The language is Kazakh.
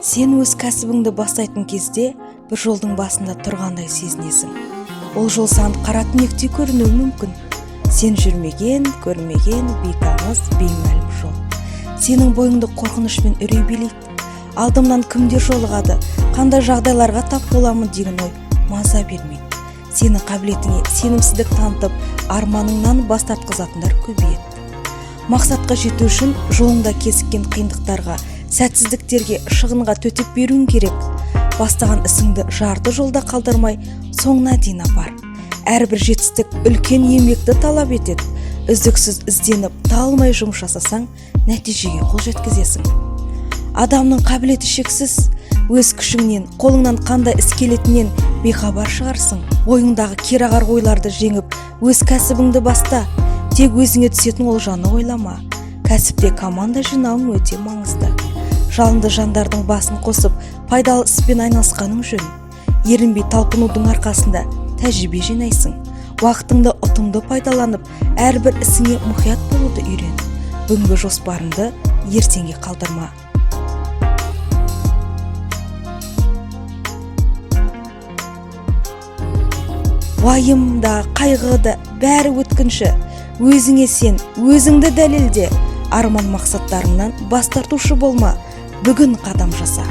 Сен өз кәсібіңді бастайтын кезде бір жолдың басында тұрғандай сезінесің. Ол жол саған қара түнектей көрінуі мүмкін. Сен жүрмеген, көрмеген, бейтаныс, беймәлім жол. Сенің бойыңды қорқыныш пен үрей билейді. Алдымнан кімдер жолығады, қандай жағдайларға тап боламын деген ой маза бермейді. Сенің қабілетіңе сенімсіздік танытып, арманыңнан бас тартқызатындар көбейеді. Мақсатқа жету үшін жолыңда кезіккен қиындықтарға, сәтсіздіктерге, шығынға төтеп беруің керек. Бастаған ісіңді жарты жолда қалдырмай, соңына дейін апар. Әрбір жетістік үлкен еңбекті талап етеді. Үздіксіз ізденіп, талмай жұмыс жасасаң, нәтижеге қол жеткізесің. Адамның қабілеті шексіз. Өз күшіңнен, қолыңнан қандай іс келетінен бейхабар шығарсың. Ойыңдағы керағар ойларды жеңіп, өз кәсібіңді баста. Тек өзіңе түсетін олжаны ойлама. Кәсіпте команда жинауың өте маңызды. Жалынды жандардың басын қосып, пайдалы іспен айналысқаның жөн. Ерінбей талпынудың арқасында тәжірибе жинайсың. Уақытыңды ұтымды пайдаланып, әрбір ісіңе мұқият болуды үйрен. Бүгінгі жоспарыңды ертеңге қалдырма. Уайым да, қайғы да бәрі өткінші. Өзіңе сен, өзіңді дәлелде. Арман мақсаттарыңнан бас тартушы болма. Бүгін қадам жаса.